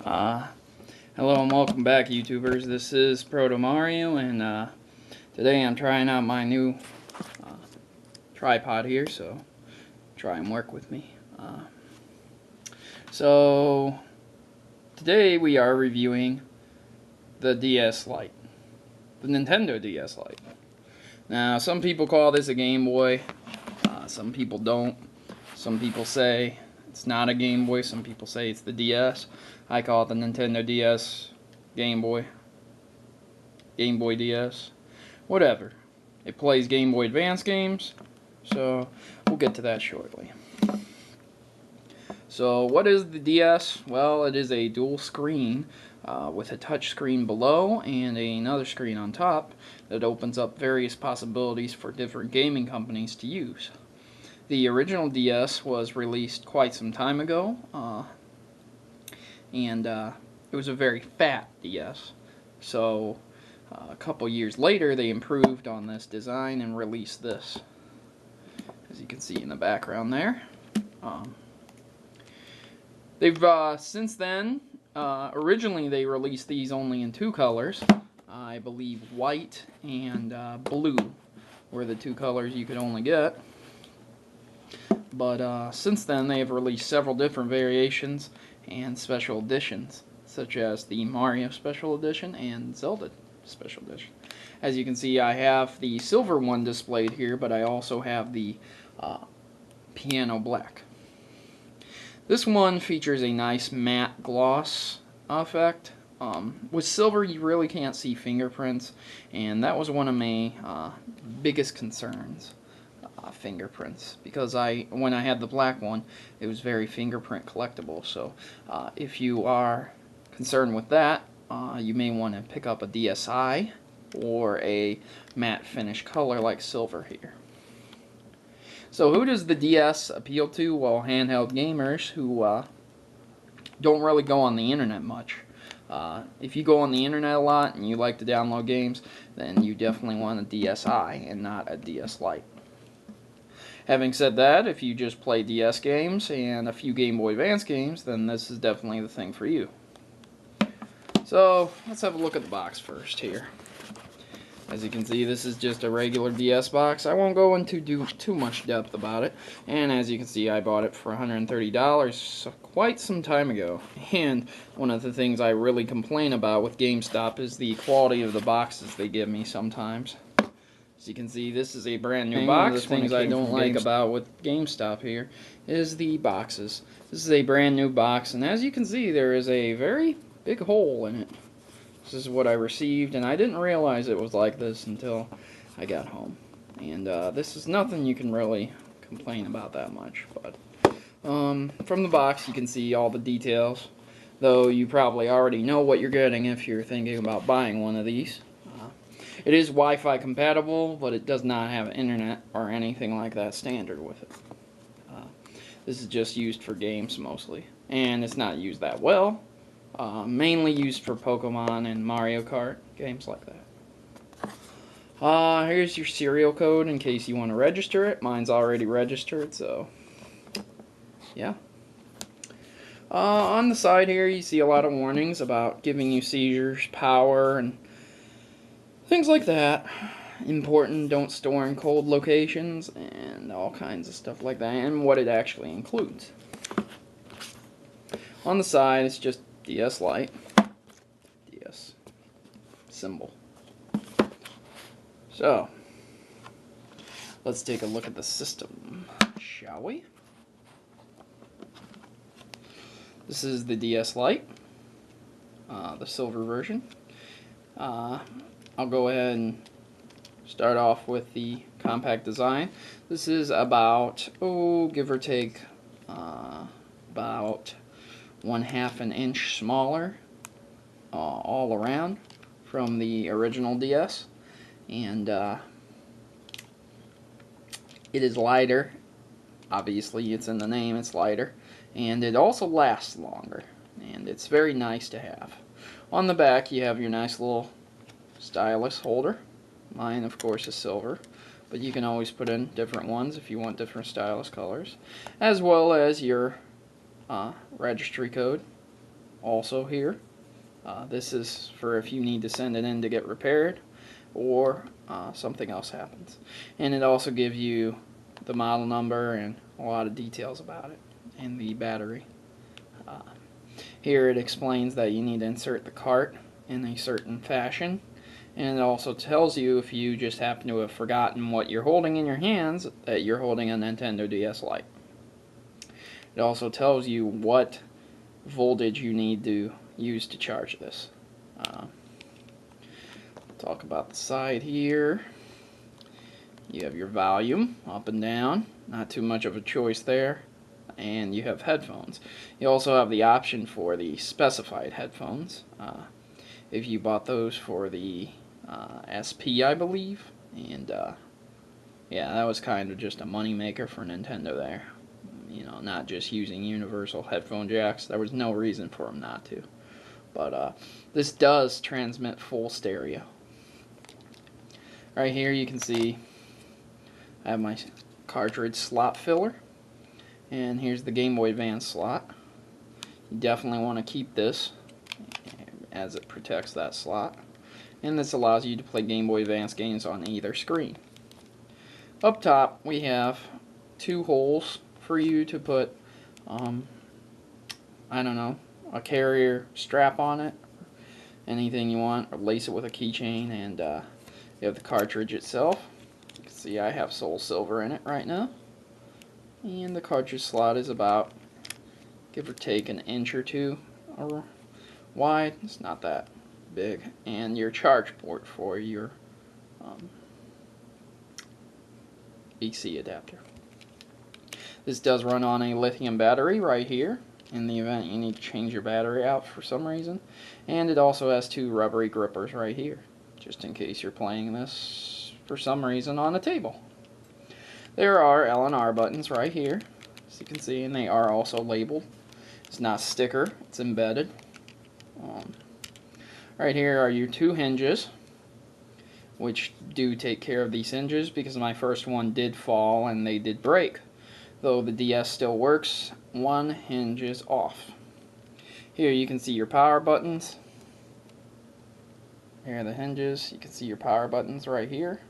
Hello and welcome back, YouTubers. This is Protomario, and today I'm trying out my new tripod here, so try and work with me. So today we are reviewing the DS Lite, the Nintendo DS Lite. Now, some people call this a Game Boy, some people don't. Some people say it's not a Game Boy, some people say it's the DS. I call it the Nintendo DS Game Boy DS, whatever. It plays Game Boy Advance games, so we'll get to that shortly. So what is the DS? Well, it is a dual screen with a touch screen below and another screen on top that opens up various possibilities for different gaming companies to use. The original DS was released quite some time ago, and it was a very fat DS. So a couple years later they improved on this design and released this, as you can see in the background there. They've since then, originally they released these only in two colors. I believe white and blue were the two colors you could only get. But since then they have released several different variations and special editions, such as the Mario Special Edition and Zelda Special Edition. As you can see, I have the silver one displayed here, but I also have the piano black. This one features a nice matte gloss effect. With silver you really can't see fingerprints, and that was one of my biggest concerns. Fingerprints, because when I had the black one, it was very fingerprint collectible. So if you are concerned with that, you may want to pick up a DSi or a matte finish color like silver here. So who does the DS appeal to? Well, handheld gamers who don't really go on the internet much. If you go on the internet a lot and you like to download games, then you definitely want a DSi and not a DS Lite. Having said that, if you just play DS games and a few Game Boy Advance games, then this is definitely the thing for you. So, let's have a look at the box first here. As you can see, this is just a regular DS box. I won't go into too much depth about it. And as you can see, I bought it for $130 quite some time ago. And one of the things I really complain about with GameStop is the quality of the boxes they give me sometimes. As you can see, this is a brand new box. One of the things I don't like about with GameStop here is the boxes. This is a brand new box, and as you can see, there is a very big hole in it. This is what I received, and I didn't realize it was like this until I got home. And this is nothing you can really complain about that much. But from the box, you can see all the details, though you probably already know what you're getting if you're thinking about buying one of these. It is Wi-Fi compatible, but it does not have internet or anything like that standard with it. This is just used for games mostly, and it's not used that well. Mainly used for Pokemon and Mario Kart, games like that. Here's your serial code in case you want to register it. Mine's already registered, so yeah. On the side here, you see a lot of warnings about giving you seizures, power, and things like that. Important, don't store in cold locations, and all kinds of stuff like that, and what it actually includes. On the side, it's just DS Lite, DS symbol. So, let's take a look at the system, shall we? This is the DS Lite, the silver version. I'll go ahead and start off with the compact design. This is about, give or take, about 1/2 an inch smaller all around from the original DS. And it is lighter. Obviously, it's in the name, it's lighter. And it also lasts longer. And it's very nice to have. On the back, you have your nice little Stylus Holder. Mine, of course, is silver, but you can always put in different ones if you want different stylus colors, as well as your registry code also here. This is for if you need to send it in to get repaired or something else happens. And it also gives you the model number and a lot of details about it and the battery. Here it explains that you need to insert the cart in a certain fashion, and it also tells you if you just happen to have forgotten what you're holding in your hands that you're holding a Nintendo DS Lite. It also tells you what voltage you need to use to charge this. Talk about the side here. You have your volume up and down, not too much of a choice there, and you have headphones. You also have the option for the specified headphones if you bought those for the SP, I believe. And yeah, that was kind of just a money maker for Nintendo there. You know, not just using universal headphone jacks. There was no reason for them not to. But this does transmit full stereo. Right here you can see I have my cartridge slot filler, and here's the Game Boy Advance slot. You definitely want to keep this as it protects that slot, and this allows you to play Game Boy Advance games on either screen. Up top we have 2 holes for you to put I don't know, a carrier strap on it, anything you want, or lace it with a keychain, and you have the cartridge itself. You can see I have Soul Silver in it right now, and the cartridge slot is about, give or take, an inch or 2 or wide. It's not that big. And your charge port for your AC adapter. This does run on a lithium battery right here in the event you need to change your battery out for some reason, and it also has 2 rubbery grippers right here just in case you're playing this for some reason on a table. There are L and R buttons right here, as you can see, and they are also labeled. It's not sticker, it's embedded. Right here are your 2 hinges, which do take care of these hinges because my first one did fall and they did break. Though the DS still works, 1 hinge is off. Here you can see your power buttons. Here are the hinges. You can see your power buttons right here.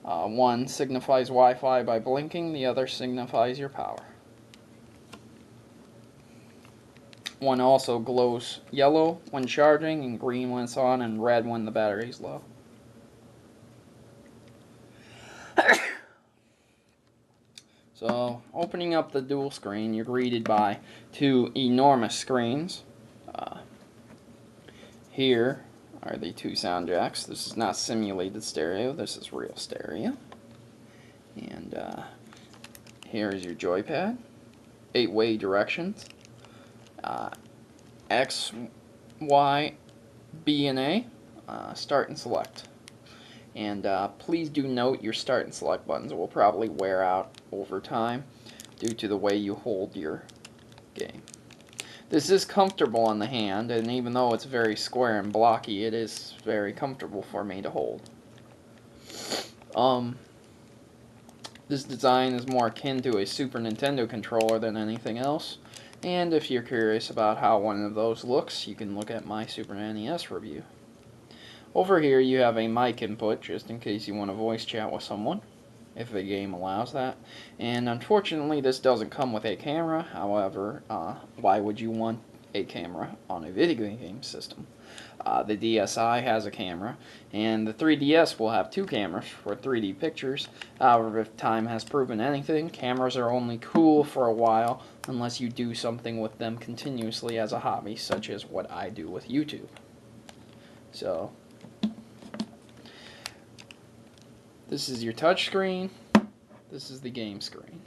One signifies Wi-Fi by blinking, the other signifies your power. One also glows yellow when charging, and green when it's on, and red when the battery is low. So, opening up the dual screen, you're greeted by 2 enormous screens. Here are the 2 sound jacks. This is not simulated stereo, this is real stereo. And here is your joypad. 8-way directions. X, Y, B, and A. Start and select. And please do note your start and select buttons will probably wear out over time due to the way you hold your game. This is comfortable on the hand, and even though it's very square and blocky, it is very comfortable for me to hold. This design is more akin to a Super Nintendo controller than anything else, and if you're curious about how one of those looks, you can look at my Super NES review. Over here you have a mic input, just in case you want to voice chat with someone, if the game allows that. And unfortunately this doesn't come with a camera. However, why would you want a camera on a video game system? The DSi has a camera, and the 3DS will have 2 cameras for 3D pictures. However, if time has proven anything, cameras are only cool for a while unless you do something with them continuously as a hobby, such as what I do with YouTube. So, this is your touch screen. This is the game screen.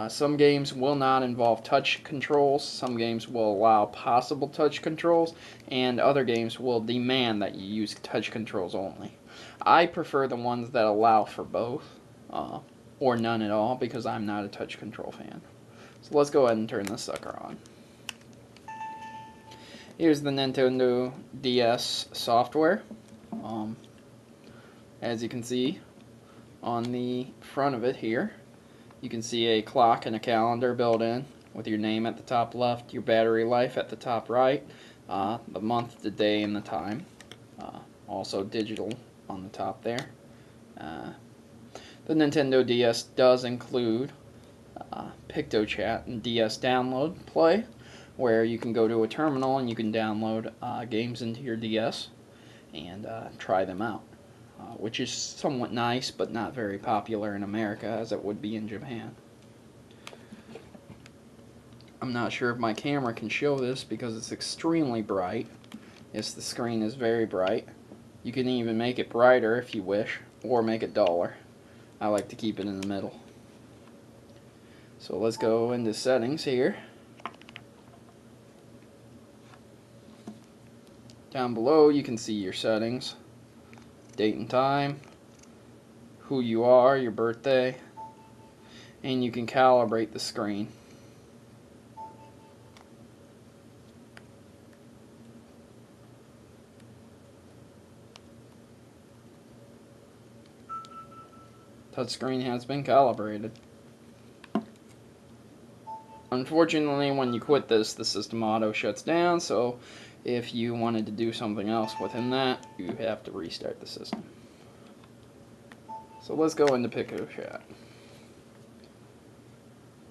Some games will not involve touch controls. Some games will allow possible touch controls, and other games will demand that you use touch controls only. I prefer the ones that allow for both, or none at all, because I'm not a touch control fan. So let's go ahead and turn this sucker on. Here's the Nintendo DS software. As you can see on the front of it here, you can see a clock and a calendar built in. with your name at the top left, your battery life at the top right, the month, the day, and the time. Also digital on the top there. The Nintendo DS does include PictoChat and DS Download Play, where you can go to a terminal and you can download games into your DS and try them out, which is somewhat nice but not very popular in America as it would be in Japan. I'm not sure if my camera can show this because it's extremely bright. Yes, the screen is very bright. You can even make it brighter if you wish, or make it duller. I like to keep it in the middle. So let's go into settings here. Down below you can see your settings, date and time, who you are, your birthday, and you can calibrate the screen. Touchscreen has been calibrated. Unfortunately, when you quit this, the system auto shuts down, so if you wanted to do something else within that, you have to restart the system. So let's go into PictoChat.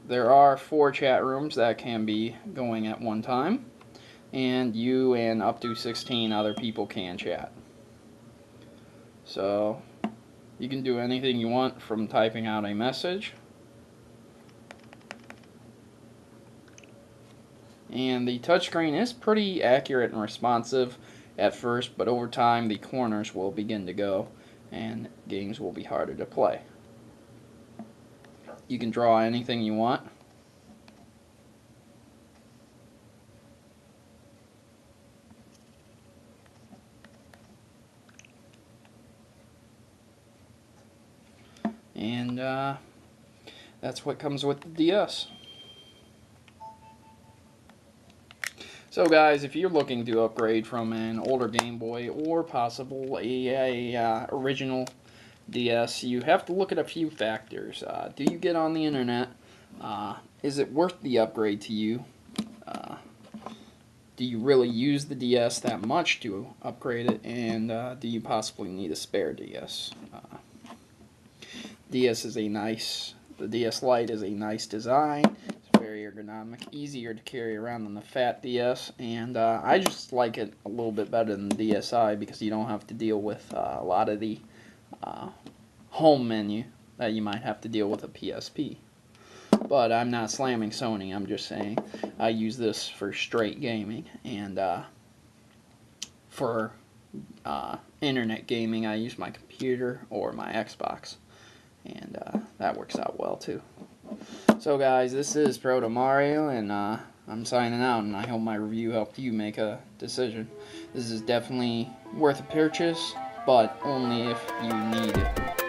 There are 4 chat rooms that can be going at one time, and you and up to 16 other people can chat. So you can do anything you want, from typing out a message, and the touchscreen is pretty accurate and responsive at first, but over time the corners will begin to go and games will be harder to play. You can draw anything you want. And that's what comes with the DS. So guys, if you're looking to upgrade from an older Game Boy or possible a original DS, you have to look at a few factors. Do you get on the internet? Is it worth the upgrade to you? Do you really use the DS that much to upgrade it? And do you possibly need a spare DS? The DS Lite is a nice design. It's very ergonomic, easier to carry around than the fat DS, and I just like it a little bit better than the DSi because you don't have to deal with a lot of the home menu that you might have to deal with a PSP. But I'm not slamming Sony, I'm just saying I use this for straight gaming, and for internet gaming I use my computer or my Xbox. And that works out well too. So guys, this is Protomario, and I'm signing out, and I hope my review helped you make a decision. This is definitely worth a purchase, but only if you need it.